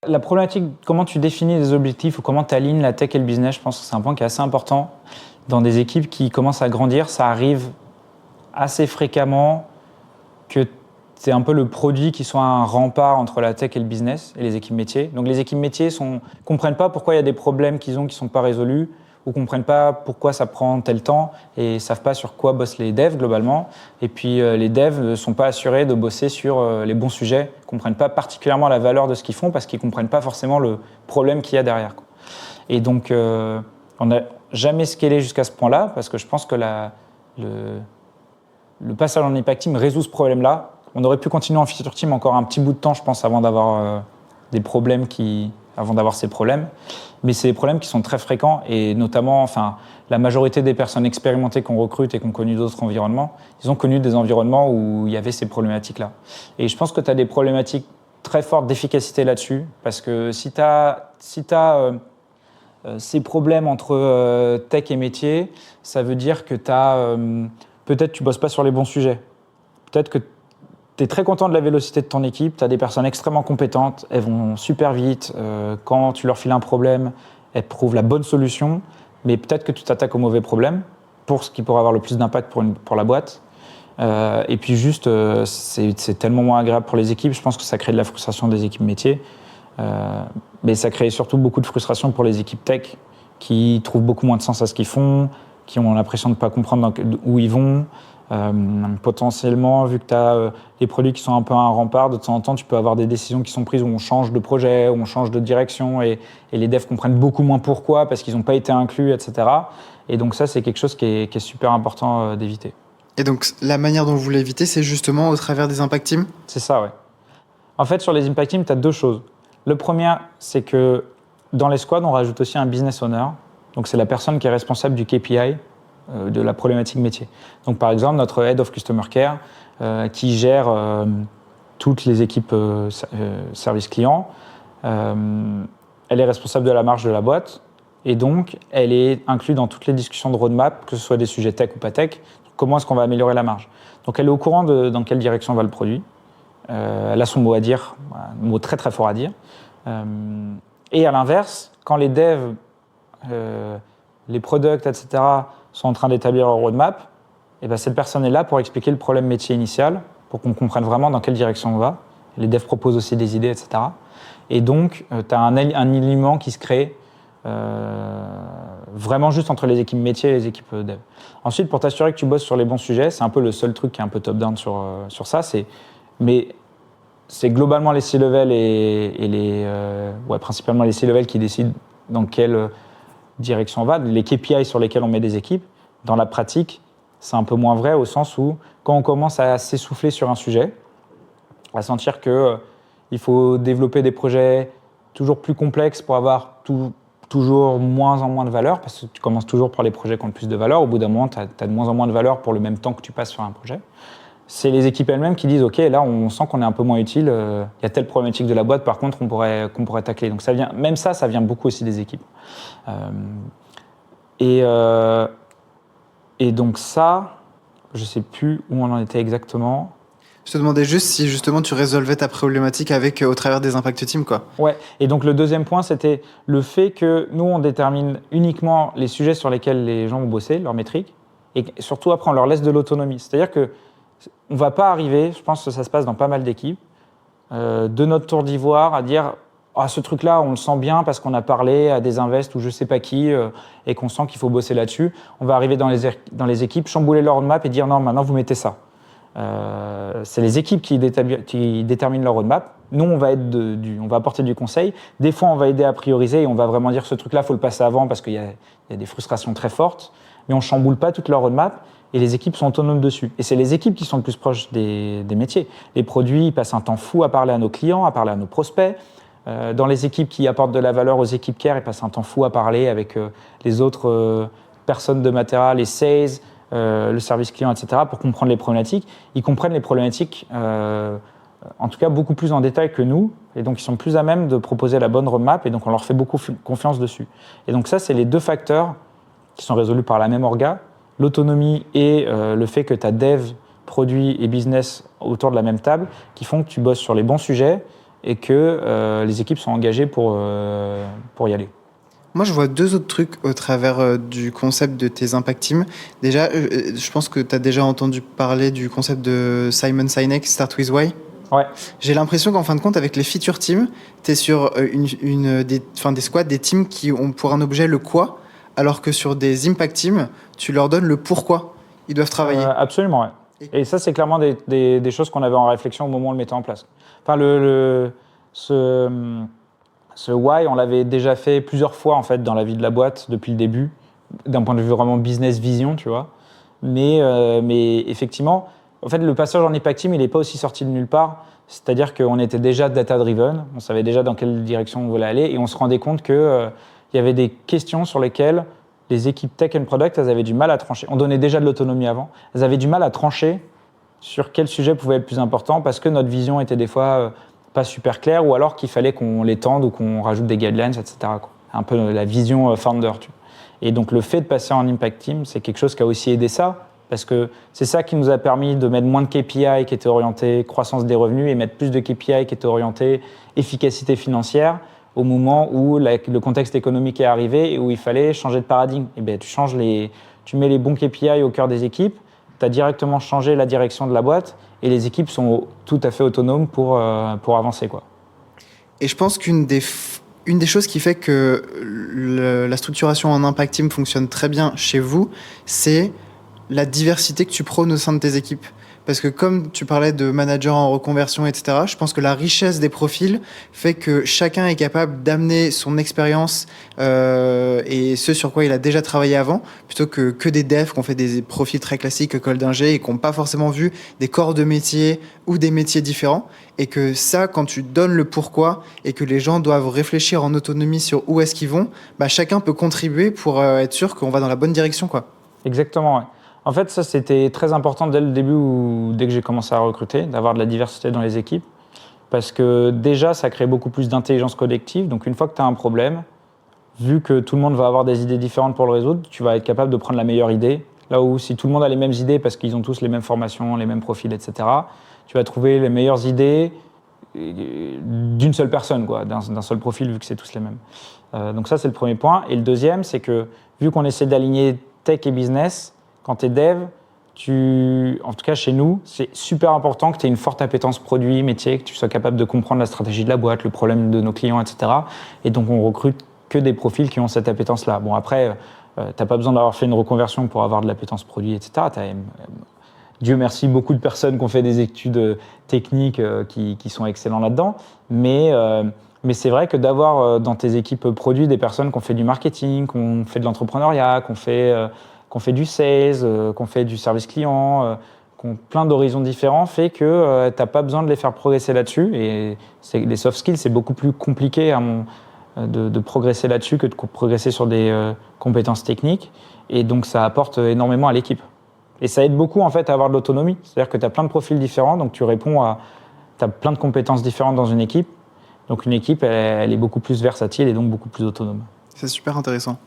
la problématique, comment tu définis les objectifs ou comment tu alignes la tech et le business, je pense que c'est un point qui est assez important. Dans des équipes qui commencent à grandir, ça arrive assez fréquemment que c'est un peu le produit qui soit un rempart entre la tech et le business et les équipes métiers. Donc les équipes métiers ne comprennent pas pourquoi il y a des problèmes qu'ils ont qui ne sont pas résolus ou ne comprennent pas pourquoi ça prend tel temps et ne savent pas sur quoi bossent les devs globalement. Et puis les devs ne sont pas assurés de bosser sur les bons sujets, ne comprennent pas particulièrement la valeur de ce qu'ils font parce qu'ils ne comprennent pas forcément le problème qu'il y a derrière, quoi. Et donc on n'a jamais scalé jusqu'à ce point-là parce que je pense que le passage en Impact Team résout ce problème-là. On aurait pu continuer en Feature Team encore un petit bout de temps, je pense, avant d'avoir ces problèmes. Mais c'est des problèmes qui sont très fréquents et notamment, la majorité des personnes expérimentées qu'on recrute et qui ont connu d'autres environnements, ils ont connu des environnements où il y avait ces problématiques-là. Et je pense que tu as des problématiques très fortes d'efficacité là-dessus parce que si tu as ces problèmes entre tech et métier, ça veut dire que peut-être tu bosses pas sur les bons sujets. Peut-être que tu es très content de la vélocité de ton équipe, tu as des personnes extrêmement compétentes, elles vont super vite, quand tu leur files un problème, elles trouvent la bonne solution, mais peut-être que tu t'attaques au mauvais problème, pour ce qui pourrait avoir le plus d'impact pour la boîte. Et puis juste, c'est tellement moins agréable pour les équipes, je pense que ça crée de la frustration des équipes métiers. Mais ça crée surtout beaucoup de frustration pour les équipes tech qui trouvent beaucoup moins de sens à ce qu'ils font, qui ont l'impression de ne pas comprendre où ils vont. Potentiellement, vu que tu as des produits qui sont un peu un rempart, de temps en temps, tu peux avoir des décisions qui sont prises où on change de projet, où on change de direction et les devs comprennent beaucoup moins pourquoi parce qu'ils n'ont pas été inclus, etc. Et donc ça, c'est quelque chose qui est super important d'éviter. Et donc, la manière dont vous l'évitez, c'est justement au travers des Impact Teams ? C'est ça, ouais. En fait, sur les Impact Teams, tu as deux choses. Le premier, c'est que dans les squads, on rajoute aussi un business owner. Donc, c'est la personne qui est responsable du KPI, de la problématique métier. Donc, par exemple, notre Head of Customer Care, qui gère toutes les équipes service client, elle est responsable de la marge de la boîte. Et donc, elle est inclue dans toutes les discussions de roadmap, que ce soit des sujets tech ou pas tech. Comment est-ce qu'on va améliorer la marge ? Donc, elle est au courant dans quelle direction va le produit. Elle a son mot à dire, un mot très très fort à dire. Et à l'inverse, quand les devs, les products, etc., sont en train d'établir leur roadmap, et ben cette personne est là pour expliquer le problème métier initial, pour qu'on comprenne vraiment dans quelle direction on va. Les devs proposent aussi des idées, etc. Et donc, tu as un alignement qui se crée vraiment juste entre les équipes métiers et les équipes dev. Ensuite, pour t'assurer que tu bosses sur les bons sujets, c'est un peu le seul truc qui est un peu top-down sur ça, mais c'est globalement les C-level principalement les C-level qui décident dans quelle direction on va. Les KPI sur lesquels on met des équipes, dans la pratique, c'est un peu moins vrai au sens où quand on commence à s'essouffler sur un sujet, à sentir qu'il faut développer des projets toujours plus complexes pour avoir toujours moins en moins de valeur, parce que tu commences toujours par les projets qui ont le plus de valeur. Au bout d'un moment, tu as de moins en moins de valeur pour le même temps que tu passes sur un projet. C'est les équipes elles-mêmes qui disent « Ok, là, on sent qu'on est un peu moins utile. Il y a telle problématique de la boîte, par contre, qu'on pourrait tacler. » Donc, ça vient beaucoup aussi des équipes. Et donc ça, je ne sais plus où on en était exactement. Je te demandais juste si justement tu résolvais ta problémaque au travers des Impact Teams, quoi. Ouais, et donc le deuxième point, c'était le fait que nous, on détermine uniquement les sujets sur lesquels les gens vont bosser, leurs métriques, et surtout après, on leur laisse de l'autonomie. C'est-à-dire qu'on ne va pas arriver, je pense que ça se passe dans pas mal d'équipes, de notre tour d'ivoire à dire « ce truc-là, on le sent bien parce qu'on a parlé à des invests ou je ne sais pas qui et qu'on sent qu'il faut bosser là-dessus. » On va arriver dans les équipes, chambouler leur roadmap et dire « Non, maintenant, vous mettez ça. » C'est les équipes qui déterminent leur roadmap. Nous, on va apporter du conseil. Des fois, on va aider à prioriser et on va vraiment dire ce truc-là, il faut le passer avant parce qu'il y a des frustrations très fortes. Mais on ne chamboule pas toute leur roadmap et les équipes sont autonomes dessus. Et c'est les équipes qui sont le plus proches des métiers. Les produits, ils passent un temps fou à parler à nos clients, à parler à nos prospects. Dans les équipes qui apportent de la valeur aux équipes care, ils passent un temps fou à parler avec les autres personnes de Matera, les sales, le service client, etc., pour comprendre les problématiques. Ils comprennent les problématiques, en tout cas beaucoup plus en détail que nous, et donc ils sont plus à même de proposer la bonne roadmap, et donc on leur fait beaucoup confiance dessus. Et donc ça, c'est les deux facteurs qui sont résolus par la même orga, l'autonomie et le fait que tu as dev, produit et business autour de la même table, qui font que tu bosses sur les bons sujets, et que les équipes sont engagées pour y aller. Moi, je vois deux autres trucs au travers du concept de tes impact teams. Déjà, je pense que tu as déjà entendu parler du concept de Simon Sinek, Start with Why. Ouais. J'ai l'impression qu'en fin de compte, avec les feature teams, tu es sur des squads, des teams qui ont pour un objet le quoi, alors que sur des impact teams, tu leur donnes le pourquoi ils doivent travailler. Absolument, ouais. Et ça, c'est clairement des choses qu'on avait en réflexion au moment où on le mettait en place. Enfin, ce why, on l'avait déjà fait plusieurs fois en fait dans la vie de la boîte depuis le début, d'un point de vue vraiment business vision, tu vois. Mais effectivement, en fait, le passage en impact team, il n'est pas aussi sorti de nulle part. C'est-à-dire qu'on était déjà data-driven, on savait déjà dans quelle direction on voulait aller, et on se rendait compte qu'il y avait des questions sur lesquelles les équipes tech and product, elles avaient du mal à trancher. On donnait déjà de l'autonomie avant. Elles avaient du mal à trancher sur quel sujet pouvait être plus important parce que notre vision était des fois pas super claire ou alors qu'il fallait qu'on l'étende ou qu'on rajoute des guidelines, etc. quoi. Un peu la vision founder. Tu vois. Et donc le fait de passer en impact team, c'est quelque chose qui a aussi aidé ça parce que c'est ça qui nous a permis de mettre moins de KPI qui étaient orientés croissance des revenus et mettre plus de KPI qui étaient orientés efficacité financière au moment où le contexte économique est arrivé et où il fallait changer de paradigme. Et bien, tu mets les bons KPI au cœur des équipes, tu as directement changé la direction de la boîte et les équipes sont tout à fait autonomes pour avancer, quoi. Et je pense qu'une des choses qui fait que la structuration en impact team fonctionne très bien chez vous, c'est la diversité que tu prônes au sein de tes équipes. Parce que comme tu parlais de managers en reconversion, etc., je pense que la richesse des profils fait que chacun est capable d'amener son expérience et ce sur quoi il a déjà travaillé avant, plutôt que des devs qui ont fait des profils très classiques, école d'ingé, et qui n'ont pas forcément vu des corps de métier ou des métiers différents. Et que ça, quand tu donnes le pourquoi et que les gens doivent réfléchir en autonomie sur où est-ce qu'ils vont, bah, chacun peut contribuer pour être sûr qu'on va dans la bonne direction, quoi. Exactement, ouais. En fait, ça, c'était très important dès le début, dès que j'ai commencé à recruter, d'avoir de la diversité dans les équipes. Parce que déjà, ça crée beaucoup plus d'intelligence collective. Donc, une fois que tu as un problème, vu que tout le monde va avoir des idées différentes pour le résoudre, tu vas être capable de prendre la meilleure idée. Là où si tout le monde a les mêmes idées parce qu'ils ont tous les mêmes formations, les mêmes profils, etc., tu vas trouver les meilleures idées d'une seule personne, quoi, d'un seul profil, vu que c'est tous les mêmes. Donc ça, c'est le premier point. Et le deuxième, c'est que vu qu'on essaie d'aligner tech et business, quand tu es dev, en tout cas chez nous, c'est super important que tu aies une forte appétence produit, métier, que tu sois capable de comprendre la stratégie de la boîte, le problème de nos clients, etc. Et donc, on recrute que des profils qui ont cette appétence-là. Bon, après, tu n'as pas besoin d'avoir fait une reconversion pour avoir de l'appétence produit, etc. Dieu merci, beaucoup de personnes qui ont fait des études techniques qui sont excellents là-dedans. Mais c'est vrai que d'avoir dans tes équipes produits des personnes qui ont fait du marketing, qui ont fait de l'entrepreneuriat, qui ont fait du sales, qui ont fait du service client, qui ont plein d'horizons différents, fait que tu n'as pas besoin de les faire progresser là-dessus. Et les soft skills, c'est beaucoup plus compliqué de progresser là-dessus que de progresser sur des compétences techniques. Et donc, ça apporte énormément à l'équipe. Et ça aide beaucoup en fait à avoir de l'autonomie. C'est-à-dire que tu as plein de profils différents, donc tu as plein de compétences différentes dans une équipe. Donc une équipe, elle est beaucoup plus versatile et donc beaucoup plus autonome. C'est super intéressant.